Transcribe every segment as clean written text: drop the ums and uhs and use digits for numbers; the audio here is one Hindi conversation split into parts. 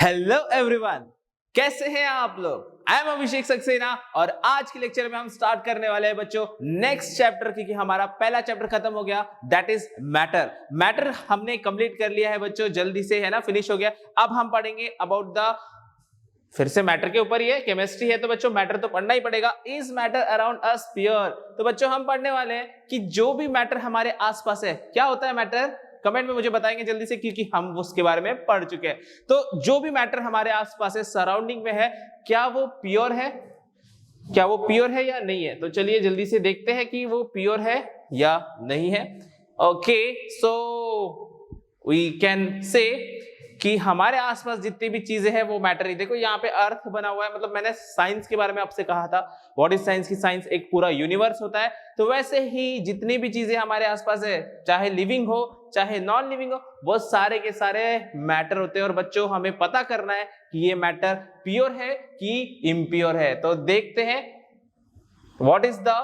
हेलो एवरीवन, कैसे हैं आप लोग। आई एम अभिषेक सक्सेना और आज के लेक्चर में हम स्टार्ट करने वाले हैं बच्चों नेक्स्ट चैप्टर, क्योंकि हमारा पहला चैप्टर खत्म हो गया, दैट इज मैटर हमने कंप्लीट कर लिया है बच्चों, जल्दी से है ना, फिनिश हो गया। अब हम पढ़ेंगे अबाउट द, फिर से मैटर के ऊपर ही है, केमिस्ट्री है तो बच्चों मैटर तो पढ़ना ही पड़ेगा। Is matter around us pure, तो बच्चों हम पढ़ने वाले हैं कि जो भी मैटर हमारे आसपास है, क्या होता है मैटर, कमेंट में मुझे बताएंगे जल्दी से, क्योंकि हम उसके बारे में पढ़ चुके हैं। तो जो भी मैटर हमारे आसपास है, सराउंडिंग में है, क्या वो प्योर है, क्या वो प्योर है या नहीं है। तो चलिए जल्दी से देखते हैं कि वो प्योर है या नहीं है। Okay, so we can say कि हमारे आसपास जितनी भी चीजें हैं वो मैटर ही। देखो यहाँ पे अर्थ बना हुआ है, मतलब मैंने साइंस के बारे में आपसे कहा था, व्हाट इज साइंस, की साइंस एक पूरा यूनिवर्स होता है। तो वैसे ही जितनी भी चीजें हमारे आसपास है, चाहे लिविंग हो चाहे नॉन लिविंग हो, वो सारे के सारे मैटर होते हैं। और बच्चों हमें पता करना है कि ये मैटर प्योर है कि इम्प्योर है। तो देखते हैं what is the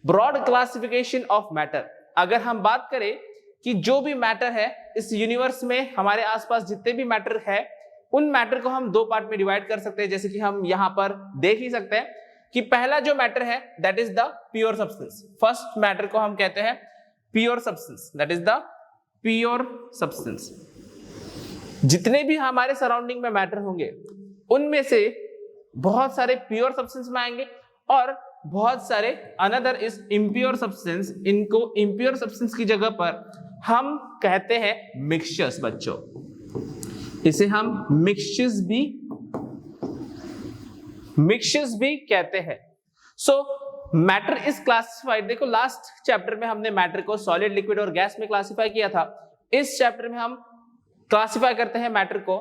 broad classification of matter. अगर हम बात करें कि जो भी मैटर है इस यूनिवर्स में, हमारे आसपास जितने भी मैटर है, उन मैटर को हम दो पार्ट में डिवाइड कर सकते हैं। जैसे कि हम यहां पर देख ही सकते हैं कि पहला जो मैटर है that is the pure substance. First matter को हम कहते हैं pure substance, that is the pure substance. जितने भी हमारे सराउंडिंग में मैटर होंगे उनमें से बहुत सारे प्योर सब्सटेंस में आएंगे और बहुत सारे अनदर इज इम्प्योर सब्सटेंस। इनको इम्प्योर सब्सटेंस की जगह पर हम कहते हैं मिक्सचर्स बच्चों, इसे हम मिक्सचर्स भी कहते हैं। सो मैटर इज क्लासिफाइड, देखो लास्ट चैप्टर में हमने मैटर को सॉलिड, लिक्विड और गैस में क्लासिफाई किया था। इस चैप्टर में हम क्लासिफाई करते हैं मैटर को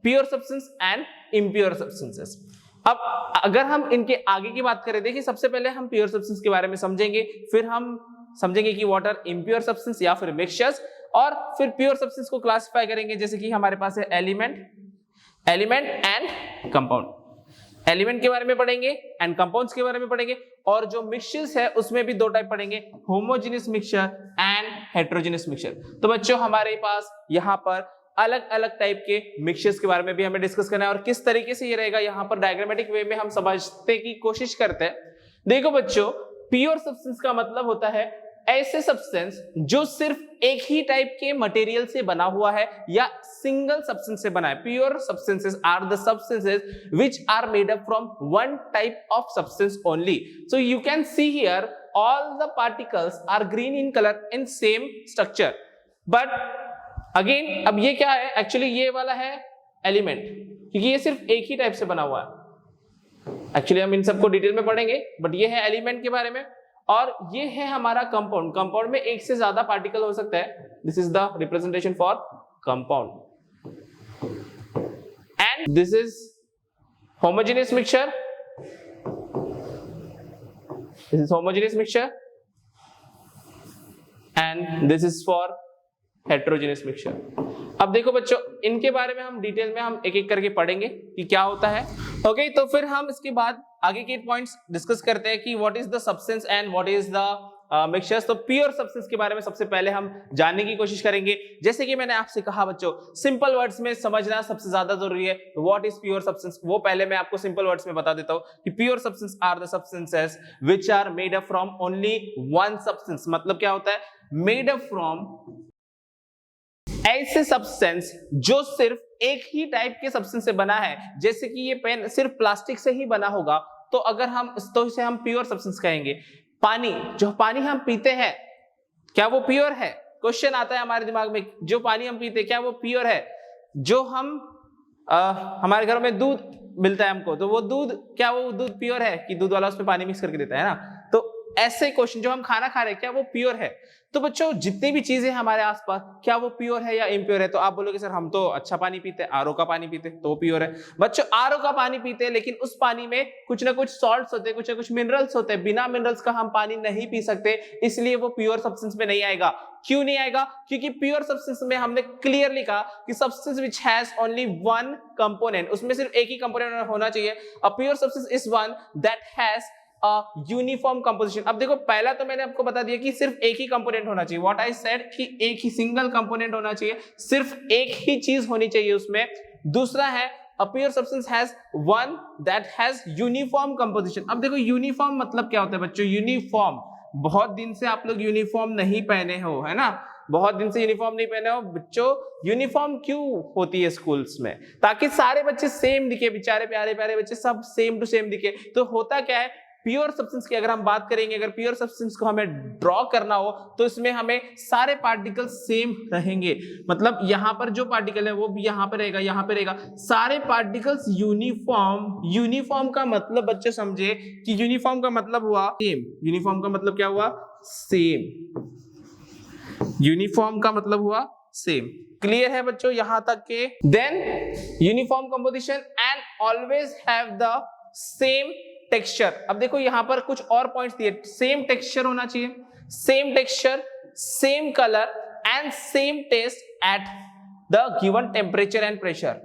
pure substance and impure substances. अब अगर हम इनके आगे की बात करें, देखिए सबसे पहले हम प्योर सब्सटेंस के बारे में समझेंगे, फिर हम समझेंगे कि व्हाट आर इम्प्योर सब्सटेंस या फिर मिक्सचर्स, और फिर प्योर सब्सटेंस को क्लासिफाई करेंगे। जैसे कि हमारे पास है एलिमेंट एंड कंपाउंड। एलिमेंट के बारे में पढ़ेंगे एंड कंपाउंड्स के बारे में पढ़ेंगे, और जो मिक्सचर्स है उसमें भी दो टाइप पढ़ेंगे, homogeneous mixture and heterogeneous mixture. तो बच्चों हमारे पास यहाँ पर अलग अलग टाइप के मिक्सचर्स के बारे में भी हमें डिस्कस करना है, और किस तरीके से ये रहेगा यहाँ पर डायग्रामेटिक वे में हम समझने की कोशिश करते हैं। देखो बच्चों, प्योर सब्सटेंस का मतलब होता है ऐसे सब्सटेंस जो सिर्फ एक ही टाइप के मटेरियल से बना हुआ है या सिंगल सब्सटेंस से बना है। Pure substances are the substances which are made up from one type of substance only. So you can see here all the particles are green in colour in same structure, but again अब ये क्या है, एक्चुअली ये वाला है एलिमेंट, क्योंकि ये सिर्फ एक ही टाइप से बना हुआ है। एक्चुअली हम इन सबको डिटेल में पढ़ेंगे, बट ये है एलिमेंट के बारे में। और ये है हमारा कंपाउंड। कंपाउंड में एक से ज्यादा पार्टिकल हो सकता है, this is the representation for compound. And this is homogeneous mixture, this is homogeneous mixture, and this is for heterogeneous mixture. अब देखो बच्चों, इनके बारे में हम डिटेल में हम एक एक करके पढ़ेंगे कि क्या होता है। ओके, तो फिर हम इसके बाद आगे के पॉइंट्स डिस्कस करते हैं कि what is the substance and what is the mixtures. तो प्योर सब्सटेंस के बारे में सबसे पहले हम जानने की कोशिश करेंगे। जैसे कि मैंने आपसे कहा बच्चों, सिंपल वर्ड्स में समझना सबसे ज्यादा जरूरी है। व्हाट इज प्योर सब्सटेंस, वो पहले मैं आपको सिंपल वर्ड्स में बता देता हूं कि pure substance are the substances which are made up from only one substance. मतलब क्या होता है, मेड अप फ्रॉम ऐसे सब्सटेंस जो सिर्फ एक ही टाइप के सब्सटेंस से बना है। जैसे कि ये पेन सिर्फ प्लास्टिक से ही बना होगा, तो अगर हम तो इसे हम प्योर सब्सटेंस कहेंगे। पानी, जो पानी हम पीते हैं, क्या वो प्योर है? क्वेश्चन आता है हमारे दिमाग में, जो पानी हम पीते हैं क्या वो प्योर है? जो हम हमारे घरों में दूध मिलता है हमको, तो वो दूध, क्या वो दूध प्योर है कि दूध वाला उसमें पानी मिक्स करके देता है ना? तो ऐसे क्वेश्चन, जो हम खाना खा रहे हैं क्या वो प्योर है? तो बच्चों जितनी भी चीजें हमारे आसपास, क्या वो प्योर है या इम्प्योर है? तो आप बोलोगे सर हम तो अच्छा पानी पीते हैं, आरओ का पानी पीते हैं, तो प्योर है। बच्चों आरओ का पानी पीते हैं, लेकिन उस पानी में कुछ ना कुछ सॉल्ट्स होते हैं, कुछ ना कुछ मिनरल्स होते हैं। बिना मिनरल्स का हम पानी नहीं पी सकते, इसलिए वो प्योर सब्सटेंस में नहीं आएगा। क्यों नहीं आएगा? क्योंकि प्योर सब्सटेंस में हमने क्लियरली कहा कि substance which has only one component, उसमें सिर्फ एक ही कंपोनेंट होना चाहिए। A pure substance is one that has uniform composition. अब देखो, पहला तो मैंने आपको बता दिया कि सिर्फ एक ही कंपोनेंट होना चाहिए। व्हाट आई सेड कि एक ही सिंगल कंपोनेंट होना चाहिए, सिर्फ एक ही चीज होनी चाहिए उसमें, दूसरा है a pure substance has one that has uniform composition। अब देखो यूनिफॉर्म मतलब क्या होता है बच्चों, यूनिफॉर्म, बहुत दिन से आप लोग यूनिफॉर्म नहीं पहने हो, है ना, बहुत दिन से यूनिफॉर्म नहीं पहने हो बच्चों। यूनिफॉर्म क्यों होती है स्कूल्स में, ताकि सारे बच्चे सेम दिखे, बेचारे प्यारे प्यारे बच्चे सब सेम टू सेम दिखे। तो होता क्या है, प्योर सब्सटेंस की अगर हम बात करेंगे, अगर प्योर सब्सटेंस को हमें ड्रॉ करना हो तो इसमें हमें सारे पार्टिकल सेम रहेंगे, मतलब यहां पर जो पार्टिकल है वो भी यहां पर रहेगा, यहां पर रहेगा, सारे पार्टिकल्स यूनिफॉर्म। यूनिफॉर्म का मतलब बच्चे समझे कि यूनिफॉर्म का मतलब हुआ सेम। यूनिफॉर्म का मतलब क्या हुआ, सेम। यूनिफॉर्म का मतलब हुआ सेम। क्लियर है बच्चों यहां तक के? Then uniform composition and always have the same texture. अब देखो यहां पर कुछ और पॉइंट्स दिए, सेम टेक्सचर होना चाहिए, same texture, same colour and same taste at the given temperature and pressure.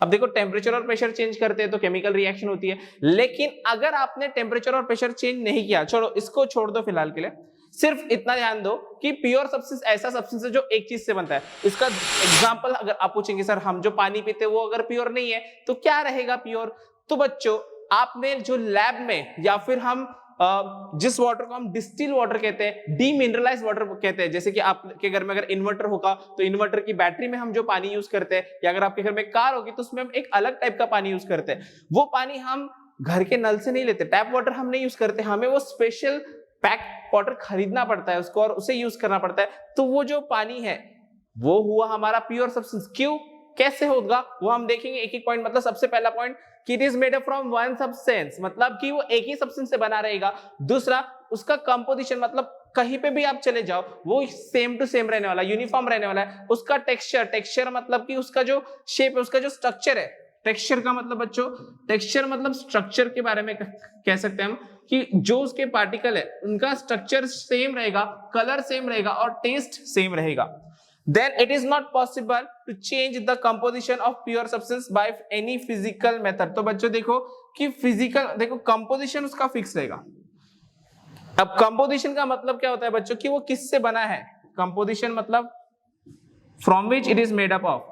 अब देखो टेम्परेचर और प्रेशर चेंज करते हैं तो केमिकल रिएक्शन होती है, लेकिन अगर आपने टेम्परेचर और प्रेशर चेंज नहीं किया, छोड़ो इसको, छोड़ दो फिलहाल के लिए, सिर्फ इतना ध्यान दो कि प्योर सब्सटेंस ऐसा सब्सटेंस है जो एक चीज से बनता है। इसका एग्जांपल अगर आप पूछेंगे सर हम जो पानी पीते हैं वो अगर प्योर नहीं है तो क्या रहेगा प्योर, तो बच्चों आपने जो लैब में या फिर हम जिस वाटर को हम डिस्टिल वाटर कहते हैं, डीमिनरलाइज्ड वाटर कहते हैं, जैसे कि आपके घर में अगर इन्वर्टर होगा तो इन्वर्टर की बैटरी में हम जो पानी यूज करते हैं, या अगर आपके घर में कार होगी तो उसमें हम एक अलग टाइप का पानी यूज करते हैं। वो पानी हम घर के नल से नहीं लेते, टैप वाटर हम नहीं यूज करते, हमें वो स्पेशल पैक वाटर खरीदना पड़ता है उसको और उसे यूज करना पड़ता है। तो वो जो पानी है वो हुआ हमारा प्योर सब्सटेंस। क्यों, कैसे होगा वो हम देखेंगे एक एक पॉइंट। मतलब सबसे पहला पॉइंट कि it is made up from one substance, मतलब कि वो एक ही सब्सटेंस से बना रहेगा। दूसरा उसका कंपोजिशन, मतलब कहीं पे भी आप चले जाओ वो सेम टू सेम रहने वाला, यूनिफॉर्म रहने वाला है। उसका टेक्सचर, टेक्सचर मतलब कि उसका जो शेप है, उसका जो स्ट्रक्चर है। टेक्सचर का मतलब बच्चों, टेक्सचर मतलब स्ट्रक्चर के बारे में कह सकते हैं हम कि जो उसके पार्टिकल है उनका स्ट्रक्चर सेम रहेगा, कलर सेम रहेगा और टेस्ट सेम रहेगा। Then it is not possible to change the composition of pure substance by any physical method। तो बच्चों देखो कि फिजिकल, देखो कंपोजिशन उसका फिक्स रहेगा। अब कंपोजिशन का मतलब क्या होता है बच्चों कि वो किससे बना है। कंपोजिशन मतलब from which it is made up of.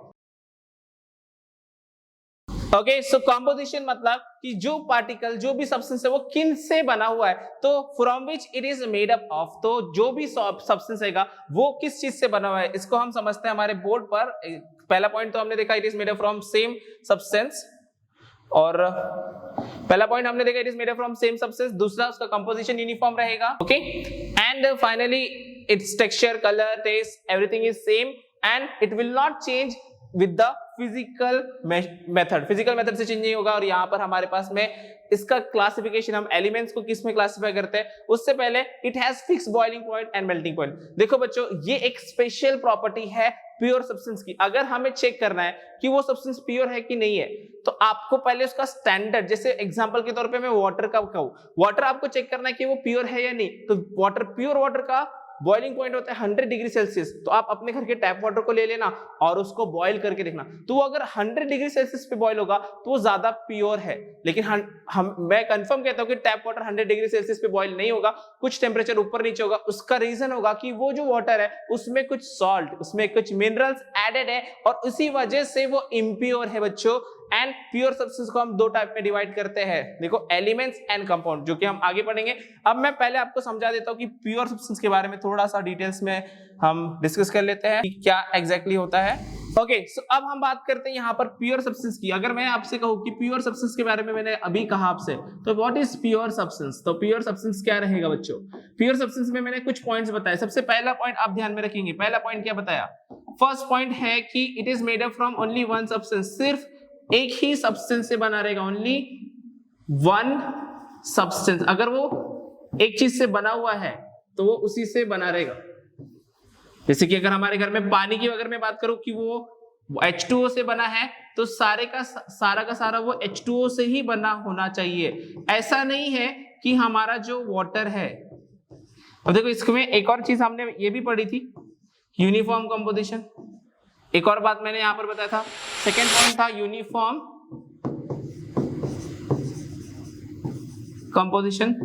Okay, so composition मतलब कि जो पार्टिकल, जो भी सब्सटेंस है वो किन से बना हुआ है, तो from which it is made up of. तो जो भी सब्सटेंस है वो किस चीज से बना हुआ है, इसको हम समझते हैं हमारे बोर्ड पर। पहला पॉइंट तो हमने देखा it is made up from same substance, और पहला पॉइंट हमने देखा it is made up from same substance. दूसरा उसका कंपोजिशन यूनिफॉर्म रहेगा। Okay, and finally its texture, colour, taste, everything is same and it will not change with the physical method. Physical method से चेंज नहीं होगा। और यहां पर हमारे पास में इसका क्लासिफिकेशन, हम एलिमेंट्स को किस में क्लासिफाई करते हैं उससे पहले it has fix boiling point and melting point. देखो बच्चों ये एक स्पेशल प्रॉपर्टी है प्योर सब्सटेंस की। अगर हमें चेक करना है कि वो सब्सटेंस प्योर है कि नहीं है तो आपको पहले उसका स्टैंडर्ड, जैसे एग्जांपल के तौर पे मैं वाटर का कहूं, वाटर आपको चेक करना है कि वो प्योर है या नहीं, तो वाटर, प्योर वाटर का बॉइलिंग पॉइंट होता है 100 डिग्री सेल्सियस। तो आप अपने घर के टैप वाटर को ले लेना और उसको बॉईल करके देखना, तो वो अगर 100 डिग्री सेल्सियस पे बॉईल होगा तो वो ज्यादा प्योर है। लेकिन मैं कंफर्म कहता हूं कि टैप वाटर 100 डिग्री सेल्सियस पे बॉईल नहीं होगा, कुछ टेम्परेचर ऊपर नीचे होगा। उसका रीजन होगा कि वो जो वाटर है उसमें कुछ सॉल्ट, उसमें कुछ मिनरल्स एडेड है और उसी वजह से वो इम्प्योर है बच्चों। एंड प्योर सब्सटेंस को हम दो टाइप में डिवाइड करते हैं, देखो एलिमेंट्स एंड कंपाउंड, जो कि हम आगे पढ़ेंगे। अब मैं पहले आपको समझा देता हूं कि प्योर सब्सटेंस के बारे में थोड़ा सा डिटेल्स में हम डिस्कस कर लेते हैं कि क्या एग्जैक्टली होता है। ओके, सो अब हम बात करते हैं यहाँ पर प्योर सब्सटेंस की। अगर मैं आपसे कहूं कि प्योर सब्सटेंस के बारे में मैंने अभी कहा आपसे, तो व्हाट इज प्योर सब्सटेंस, तो प्योर सब्सटेंस क्या रहेगा बच्चों। प्योर सब्सटेंस में मैंने कुछ पॉइंट्स बताए। सबसे पहला पॉइंट आप ध्यान में रखेंगे, पहला पॉइंट क्या बताया, फर्स्ट पॉइंट है कि it is made up from only one substance, सिर्फ एक ही सब्सटेंस से बना रहेगा, ओनली वन सब्सटेंस। अगर वो एक चीज से बना हुआ है तो वो उसी से बना रहेगा। जैसे कि अगर हमारे घर में पानी की अगर मैं बात करूं कि वो H2O से बना है तो सारे का सारा वो H2O से ही बना होना चाहिए। ऐसा नहीं है कि हमारा जो वाटर है, अब देखो इसमें एक और चीज हमने ये भी पढ़ी थी, यूनिफॉर्म कंपोजिशन। एक और बात मैंने यहां पर बताया था, सेकेंड पॉइंट था यूनिफॉर्म कंपोजिशन।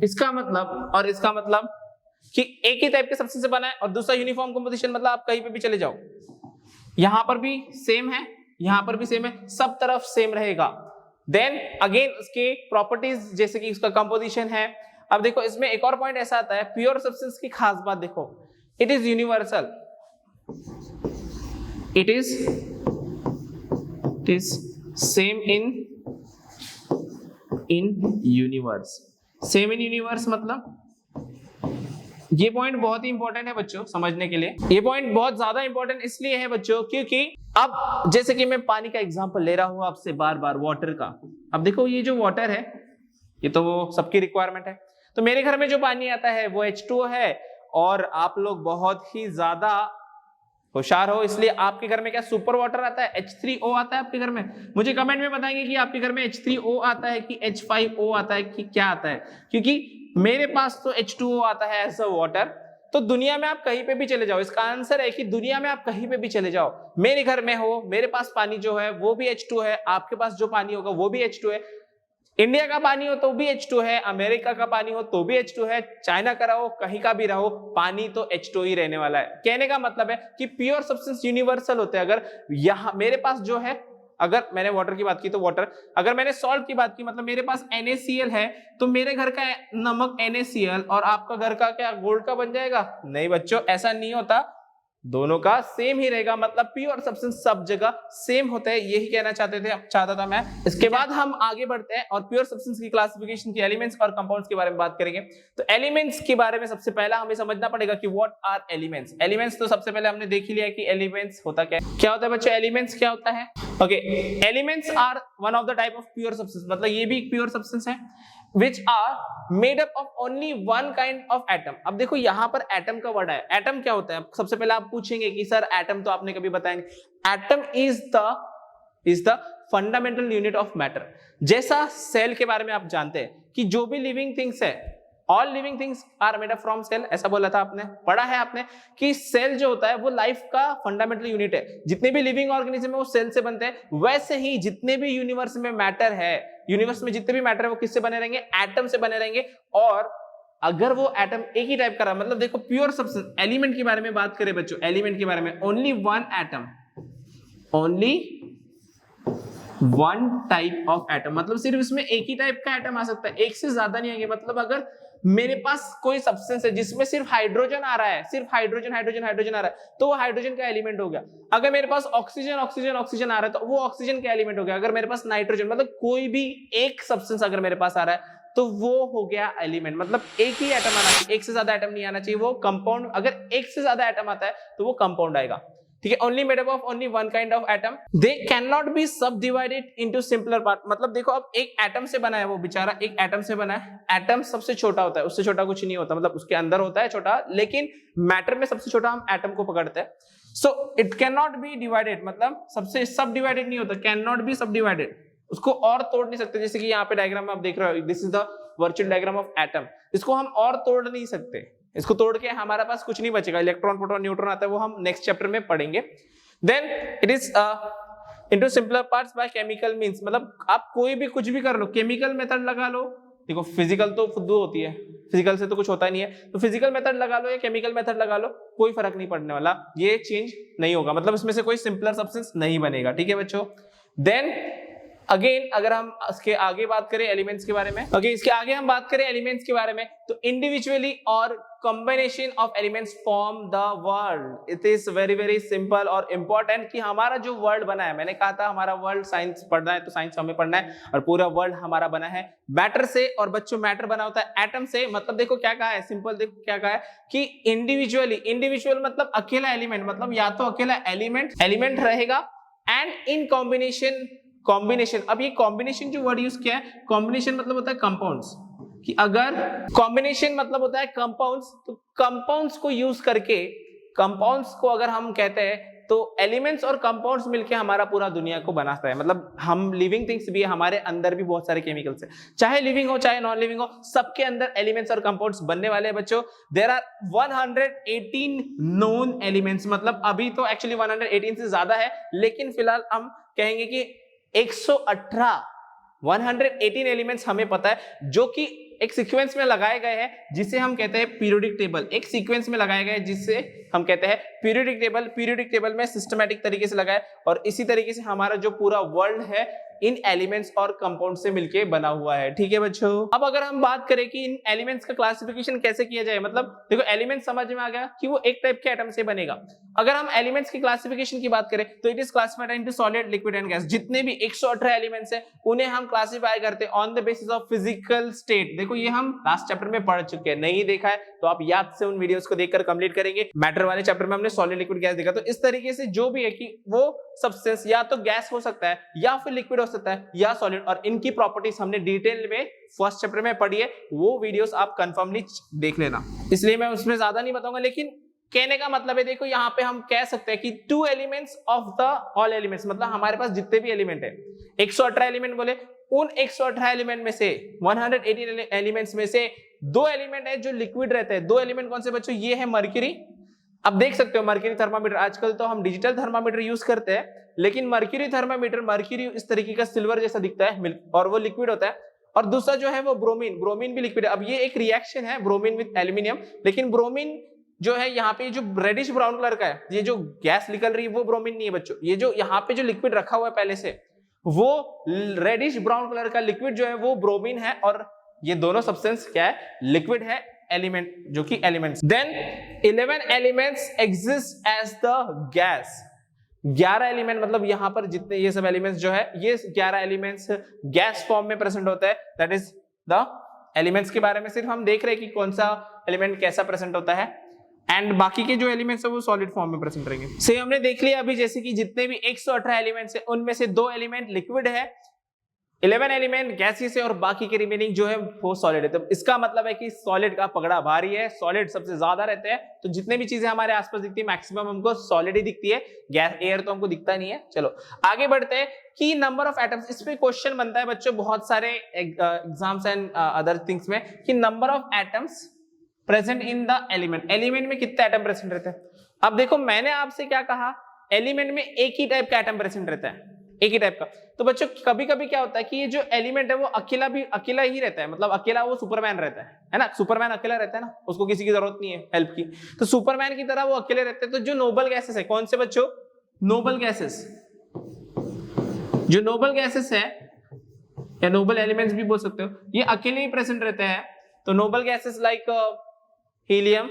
इसका मतलब और इसका मतलब कि एक ही टाइप के सब्सटेंस से बना है, और दूसरा यूनिफॉर्म कंपोजिशन मतलब आप कहीं पे भी चले जाओ, यहां पर भी सेम है, यहां पर भी सेम है, सब तरफ सेम रहेगा। देन अगेन उसके प्रॉपर्टीज जैसे कि उसका कंपोजिशन है। अब देखो इसमें एक और पॉइंट ऐसा आता है, प्योर सब्सटेंस की खास बात देखो, it is universal, it is same in universe. Same in universe मतलब ये पॉइंट बहुत ही इंपॉर्टेंट है बच्चों समझने के लिए। ये पॉइंट बहुत ज्यादा इंपॉर्टेंट इसलिए है बच्चों क्योंकि अब जैसे कि मैं पानी का एग्जांपल ले रहा हूं आपसे बार बार, वाटर का। अब देखो ये जो वाटर है ये तो वो सबकी रिक्वायरमेंट है, तो मेरे घर में जो पानी आता है वो H2O है, और आप लोग बहुत ही ज्यादा होशियार हो इसलिए आपके घर में क्या सुपर वाटर आता है, H3O आता है आपके घर में। मुझे कमेंट में बताएंगे कि आपके घर में H3O आता है कि H5O आता है कि क्या आता है, क्योंकि मेरे पास तो H2O आता है एज अ वाटर। तो दुनिया में आप कहीं पे भी चले जाओ, इसका आंसर है कि दुनिया में आप कहीं पे भी चले जाओ, मेरे घर में हो, मेरे पास पानी जो है वो भी H2 है, आपके पास जो पानी होगा वो भी H2 है, इंडिया का पानी हो तो भी H2 है, अमेरिका का पानी हो तो भी H2 है, चाइना का रहो कहीं का भी रहो, पानी तो H2 ही रहने वाला है। कहने का मतलब है कि प्योर सब्सटेंस यूनिवर्सल होते हैं। अगर यहाँ मेरे पास जो है, अगर मैंने वाटर की बात की तो वाटर, अगर मैंने सॉल्ट की बात की मतलब मेरे पास NaCl है, तो मेरे घर का नमक NaCl और आपका घर का क्या गोल्ड का बन जाएगा? नहीं बच्चों, ऐसा नहीं होता, दोनों का सेम ही रहेगा। मतलब प्योर सब्सटेंस सब जगह सेम होता है, यही कहना चाहता था मैं। इसके बाद हम आगे बढ़ते हैं और प्योर सब्सटेंस की क्लासिफिकेशन की एलिमेंट्स और कंपाउंड्स के बारे में बात करेंगे। तो एलिमेंट्स के बारे में सबसे पहला हमें समझना पड़ेगा कि व्हाट आर एलिमेंट्स। एलिमेंट्स तो सबसे पहले हमने देख ही लिया कि एलिमेंट्स होता क्या होता है बच्चों, एलिमेंट्स क्या होता है। Okay, elements are one of the type of pure substance, मतलब ये भी एक प्योर सब्सटेंस है which are made up of only one kind of atom। अब देखो यहां पर एटम का वर्ड है, एटम क्या होता है? सबसे पहले आप पूछेंगे कि सर एटम तो आपने कभी बताया नहीं। Atom is the fundamental unit of matter. जैसा सेल के बारे में आप जानते हैं कि जो भी लिविंग थिंग्स है, all living things are made up from cell, ऐसा बोला था आपने, पढ़ा है आपने कि सेल जो होता है वो लाइफ का फंडामेंटल यूनिट है। जितने भी लिविंग ऑर्गेनिज्म है वो सेल से बनते हैं। वैसे ही जितने भी यूनिवर्स में मैटर है, यूनिवर्स में जितने भी मैटर है वो किससे बने रहेंगे? एटम से बने रहेंगे। और अगर वो एटम एक ही टाइप का रहा, मतलब देखो प्योर सब्सटेंस, एलिमेंट के बारे में बात करें बच्चों, एलिमेंट के बारे में, only one atom, only one type of atom, मतलब सिर्फ इसमें एक ही टाइप का एटम आ सकता है, एक से ज्यादा नहीं आएंगे। मतलब अगर मेरे पास कोई सब्सटेंस है जिसमें सिर्फ हाइड्रोजन आ रहा है, सिर्फ हाइड्रोजन हाइड्रोजन हाइड्रोजन आ रहा है, तो वो हाइड्रोजन का एलिमेंट हो गया। अगर मेरे पास ऑक्सीजन ऑक्सीजन ऑक्सीजन आ रहा है तो वो ऑक्सीजन का एलिमेंट हो गया। अगर मेरे पास नाइट्रोजन, मतलब कोई भी एक सब्सटेंस अगर मेरे पास आ रहा है तो वो हो गया एलिमेंट। मतलब एक ही एटम आना चाहिए, एक से ज्यादा एटम नहीं आना चाहिए, वो कंपाउंड। अगर एक से ज्यादा एटम आता है तो वो कंपाउंड आएगा, ठीक है। Only made up of only one kind of atom, they can not be सब डिवाइडेड इनटू सिंपलर पार्ट। मतलब देखो अब एक एटम से बना है, वो बेचारा एक एटम से बना है, एटम सबसे छोटा होता है, उससे छोटा कुछ नहीं होता, मतलब उसके अंदर होता है छोटा, लेकिन मैटर में सबसे छोटा हम एटम को पकड़ते हैं। So it can not be divided, मतलब सबसे सब डिवाइडेड नहीं होता, कैन नॉट बी सब डिवाइडेड, उसको और तोड़ नहीं सकते। जैसे कि यहाँ पे डायग्राम में आप देख रहे हो, this is the virtual diagram of atom, इसको हम और तोड़ नहीं सकते, इसको तोड़ के हमारे पास कुछ नहीं बचेगा। इलेक्ट्रॉन प्रोटॉन न्यूट्रॉन आता है, वो हम नेक्स्ट चैप्टर में पढ़ेंगे। Then it is into simpler parts by chemical means, मतलब आप कोई भी कुछ भी कर लो, केमिकल मेथड लगा लो। देखो फिजिकल तो फुद्दू होती है, फिजिकल से तो कुछ होता नहीं है, तो फिजिकल मेथड लगा लो या केमिकल मेथड लगा लो, कोई फर्क नहीं पड़ने वाला, ये चेंज नहीं होगा, मतलब इसमें से कोई सिंपलर सब्सटेंस नहीं बनेगा, ठीक है बच्चों। देन अगेन अगर हम इसके आगे बात करें एलिमेंट्स के बारे में, इसके आगे हम बात करें एलिमेंट्स के बारे में, तो इंडिविजुअली और combination of elements form the world. It is very very simple और इंपॉर्टेंट कि हमारा जो वर्ल्ड बना है, मैंने कहा था हमारा वर्ल्ड साइंस पढ़ना है तो साइंस हमें पढ़ना है, और पूरा वर्ल्ड हमारा बना है मैटर से। और बच्चों मैटर बना होता है एटम से, मतलब देखो क्या कहा है, सिंपल देखो क्या कहा है कि इंडिविजुअली, इंडिविजुअल मतलब अकेला एलिमेंट, मतलब या तो अकेला एलिमेंट रहेगा, एंड इन कॉम्बिनेशन। अब ये कॉम्बिनेशन जो वर्ड यूज किया है, कॉम्बिनेशन मतलब होता है कंपाउंड्स, कि अगर कॉम्बिनेशन मतलब होता है कंपाउंड्स, तो कंपाउंड्स को यूज करके, कंपाउंड्स को अगर हम कहते हैं तो एलिमेंट्स और कंपाउंड्स मिलके हमारा पूरा दुनिया को बनाता है। मतलब हम लिविंग थिंग्स भी है, हमारे अंदर भी बहुत सारे केमिकल्स है, चाहे लिविंग हो चाहे नॉन लिविंग हो, सबके अंदर एलिमेंट्स और कंपाउंड्स बनने वाले हैं बच्चों। देयर आर 118 नोन एलिमेंट्स, मतलब अभी तो एक्चुअली 118 से ज्यादा है, लेकिन फिलहाल हम कहेंगे कि 118 एलिमेंट्स हमें पता है, जो कि एक सीक्वेंस में लगाए गए हैं जिसे हम कहते हैं पीरियोडिक टेबल। एक सीक्वेंस में लगाए गए जिससे हम कहते हैं पीरियोडिक टेबल। पीरियोडिक टेबल में सिस्टमैटिक तरीके से लगाए और इसी तरीके से हमारा जो पूरा वर्ल्ड है इन एलिमेंट्स और कंपाउंड से मिलके बना हुआ है। ठीक है बच्चों, अब अगर हम बात करें कि इन एलिमेंट्स का क्लासिफिकेशन कैसे किया जाए, मतलब देखो एलिमेंट समझ में आ गया कि वो एक टाइप के एटम से बनेगा। अगर हम एलिमेंट्स की क्लासिफिकेशन की बात करें तो it is classified into solid, liquid and gas. जितने भी 118 एलिमेंट्स है उन्हें हम क्लासिफाई करते हैं on the basis of physical state. देखो ये हम लास्ट चैप्टर में पढ़ चुके हैं, नहीं देखा है तो आप याद से उन वीडियोस को देखकर कंप्लीट करेंगे। मैटर वाले चैप्टर में हमने सॉलिड, लिक्विड, गैस देखा। तो इस तरीके से जो भी है कि वो सब्सटेंस या तो गैस हो सकता है या फिर लिक्विड हो सकता है या सॉलिड, और इनकी प्रॉपर्टीज हमने डिटेल में फर्स्ट चैप्टर में पढ़ी है। वो वीडियोस आप कंफर्मली देख लेना, इसलिए मैं उसमें ज्यादा नहीं बताऊंगा। लेकिन कहने का मतलब है, देखो यहाँ पे हम कह सकते हैं कि 2 elements of the all elements, मतलब हमारे पास जितने भी एलिमेंट है 118 एलिमेंट बोले, उन 118 एलिमेंट में से 118 एलिमेंट्स में से 2 एलिमेंट है जो लिक्विड रहते हैं। 2 एलिमेंट कौन से बच्चों? ये है मर्क्यूरी। अब देख सकते हो मर्क्यूरी थर्मामीटर, आजकल तो हम डिजिटल थर्मामीटर यूज करते हैं, लेकिन मर्क्यूरी थर्मामीटर, मर्क्यूरी इस तरीके का सिल्वर जैसा दिखता है और वो लिक्विड होता है। और दूसरा जो है वो ब्रोमीन, ब्रोमीन भी लिक्विड है। अब ये एक रिएक्शन है ब्रोमीन विद एल्यूमिनियम, लेकिन ब्रोमीन जो है यहाँ पे जो रेडिश ब्राउन कलर का है, ये जो गैस निकल रही है वो ब्रोमीन नहीं है बच्चों। ये जो यहाँ पे जो लिक्विड रखा हुआ है पहले से, वो रेडिश ब्राउन कलर का लिक्विड जो है वो ब्रोमीन है, और ये दोनों सब्सटेंस क्या है? लिक्विड है, एलिमेंट जो कि elements. Then 11 elements exist as the gas. 11 element, मतलब यहाँ पर जितने ये सब एलिमेंट्स जो है, ये 11 एलिमेंट्स गैस फॉर्म में प्रेजेंट होता है। दैट इज द एलिमेंट्स के बारे में सिर्फ हम देख रहे हैं कि कौन सा एलिमेंट कैसा प्रेजेंट होता है, एंड बाकी के जो एलिमेंट्स है वो सॉलिड फॉर्म में प्रेजेंट रहेंगे। से हमने देख लिया अभी, जैसे कि जितने भी 118 एलिमेंट्स है उनमें से 2 एलिमेंट लिक्विड है, 11 एलिमेंट गैसियस है और बाकी के रिमेनिंग जो है वो सॉलिड है। तो इसका मतलब है कि सॉलिड का पकड़ा भारी है, सॉलिड सबसे ज्यादा रहते हैं। तो जितने भी चीजें हमारे आसपास दिखती है मैक्सिमम हमको सॉलिड ही दिखती है, गैस एयर तो हमको दिखता नहीं है। चलो आगे बढ़ते हैं कि नंबर ऑफ एटम्स। इस पे क्वेश्चन बनता है बच्चों बहुत सारे एग्जाम्स एंड अदर थिंग्स में कि number of atoms present in the element, element में कितने एटम प्रेजेंट रहते हैं। अब देखो मैंने आपसे क्या कहा, एलिमेंट में एक ही टाइप का एटम प्रेजेंट रहता है, एक ही टाइप का। तो बच्चों कभी कभी क्या होता है कि ये जो एलिमेंट है वो अकेला ही रहता है, मतलब अकेला वो सुपरमैन रहता है ना। सुपरमैन अकेला रहता है ना, उसको किसी की जरूरत नहीं है हेल्प की, तो सुपरमैन की तरह वो अकेले रहते हैं। तो जो नोबल गैसेस है, कौन से बच्चों? Noble gases. जो नोबल गैसेस है या नोबल एलिमेंट्स भी बोल सकते हो, ये अकेले ही प्रेजेंट रहते हैं। तो noble gases like helium,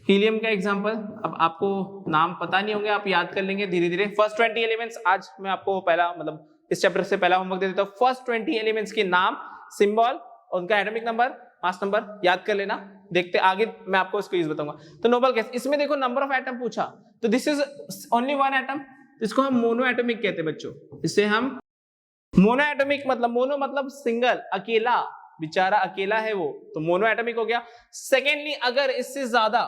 helium का एग्जांपल, अब आपको नाम पता नहीं होंगे, आप याद कर लेंगे धीरे धीरे। फर्स्ट 20 एलिमेंट्स आज मैं आपको पहला, मतलब इस चैप्टर से पहला होमवर्क दे देता हूं। फर्स्ट 20 एलिमेंट्स के नाम, सिंबल, उनका एटॉमिक नंबर, मास नंबर याद कर लेना। देखते आगे मैं आपको इसको यूज बताऊंगा। तो नोबल गैस, इसमें देखो नंबर ऑफ एटम पूछा, तो दिस इज ओनली 1 एटम, इसको हम मोनो एटॉमिक कहते हैं बच्चों। इसे हम मोनो एटॉमिक, मतलब मोनो मतलब सिंगल, अकेला, बेचारा अकेला है वो, तो मोनो एटॉमिक हो गया। सेकेंडली अगर इससे ज्यादा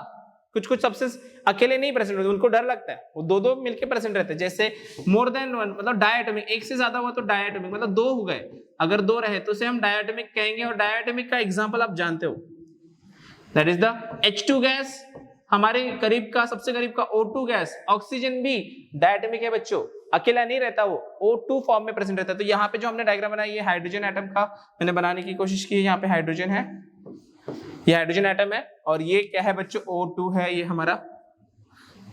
कुछ सब्सटेंस अकेले नहीं प्रेजेंट होते, उनको डर लगता है, वो दो मिलके प्रेजेंट रहते हैं। जैसे मोर देन 1 मतलब डायटोमिक, एक से ज्यादा हुआ तो डायटोमिक, मतलब 2 हो गए, अगर 2 रहे तो उसे हम डायटोमिक कहेंगे। और डायटोमिक का एग्जांपल आप जानते हो, that is the H2 gas. हमारे करीब का, सबसे करीब का O2 गैस, ऑक्सीजन भी डायटोमिक है बच्चों, अकेला नहीं रहता, वो O2 फॉर्म में प्रेजेंट रहता है। तो यहाँ पे जो हमने डायग्राम बनाया, ये हाइड्रोजन एटम का मैंने बनाने की कोशिश की है। यहाँ पे हाइड्रोजन है, ये हाइड्रोजन एटम है, और ये क्या है बच्चों? O2 है ये हमारा,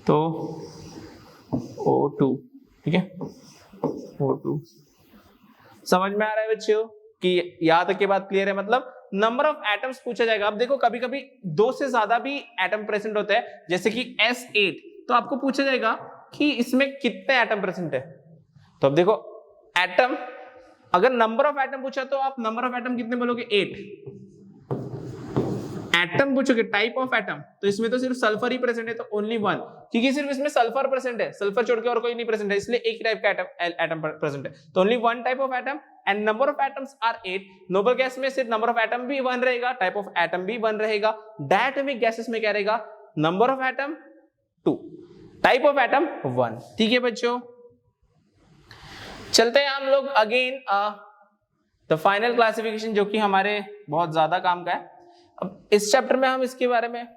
तो O2, ठीक है, O2 समझ में आ रहा है बच्चों कि यहाँ तक की बात क्लियर है? मतलब नंबर ऑफ एटम्स पूछा जाएगा। अब देखो कभी कभी 2 से ज्यादा भी एटम प्रेजेंट होते हैं, जैसे कि S8, तो आपको पूछा जाएगा कि इसमें कितने एटम प्रेजेंट है। तो अब देखो एटम, अगर नंबर ऑफ एटम पूछा तो आप नंबर ऑफ एटम कितने बोलोगे? 8। एटम पूछोगे, टाइप ऑफ एटम, तो इसमें तो सिर्फ सल्फर ही प्रेजेंट है, तो ओनली 1, क्योंकि सिर्फ इसमें सल्फर प्रेजेंट है, सल्फर छोड़ के और कोई नहीं प्रेजेंट है, इसलिए एक टाइप का एटम प्रेजेंट है, तो only 1 type of atom and number of atoms are 8। Noble gas में सिर्फ नंबर ऑफ एटम भी 1 रहेगा, टाइप ऑफ एटम भी 1 रहेगा। डायटोमिक गैसेस में क्या रहेगा? Number of atom 2, type of atom 1। ठीक है बच्चों, चलते हैं हम लोग अगेन द फाइनल क्लासिफिकेशन, जो कि हमारे बहुत ज्यादा काम का है। अब इस चैप्टर में हम इसके बारे में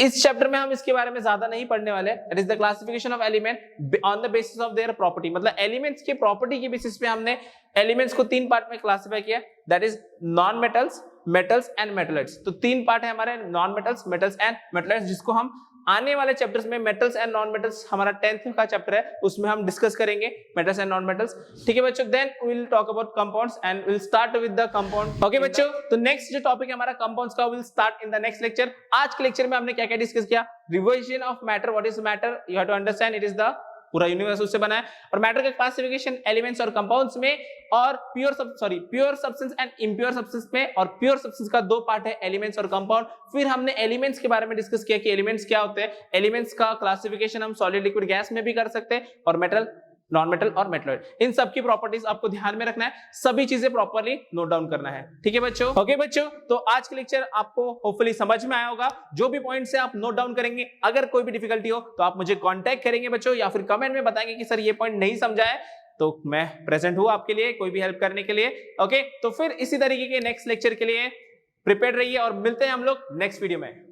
इस चैप्टर में हम इसके बारे में ज्यादा नहीं पढ़ने वाले। That is the classification of element on the basis of their property, मतलब एलिमेंट्स की प्रॉपर्टी के बेसिस पे हमने एलिमेंट्स को 3 पार्ट में क्लासिफाई किया। That is non metals, metals and metalloids. तो 3 पार्ट है हमारे, non metals, metals and metalloids, जिसको हम आने वाले चैप्टर्स में मेटल्स एंड नॉन मेटल्स, हमारा 10th का चैप्टर है, उसमें हम डिस्कस करेंगे मेटल्स एंड नॉन मेटल्स। ठीक है बच्चों, then we will talk about compounds and will start with the compound. Okay बच्चों, तो नेक्स्ट जो टॉपिक है हमारा कंपाउंड्स का, will start in the next lecture. आज के लेक्चर में हमने क्या क्या डिस्कस किया? Revision of matter, what is matter, you have to understand it is the पूरा यूनिवर्स उससे बना है, और मैटर का क्लासिफिकेशन एलिमेंट्स और कंपाउंड्स में, और pure substance and impure substance में। और प्योर सब्सटेंस का 2 पार्ट है, एलिमेंट्स और कंपाउंड। फिर हमने एलिमेंट्स के बारे में डिस्कस किया कि एलिमेंट्स क्या होते हैं। एलिमेंट्स का क्लासिफिकेशन हम सॉलिड, लिक्विड, गैस में भी कर सकते हैं, और मेटल, नॉन मेटल और मेटलॉइड, इन सब की प्रॉपर्टीज आपको ध्यान में रखना है, सभी चीजें प्रॉपर्ली नोट डाउन करना है। ठीक है बच्चों? ओके बच्चों, तो आज के लेक्चर आपको होपफुली समझ में आया होगा। जो भी पॉइंट्स है आप नोट डाउन करेंगे, अगर कोई भी डिफिकल्टी हो तो आप मुझे कांटेक्ट करेंगे बच्चों, या फिर कमेंट में बताएंगे कि सर ये पॉइंट नहीं समझा है, तो मैं प्रेजेंट हूं आपके लिए, कोई भी हेल्प करने के लिए। ओके, तो फिर इसी तरीके के नेक्स्ट लेक्चर के लिए प्रिपेयर रहिए, और मिलते हैं हम लोग नेक्स्ट वीडियो में।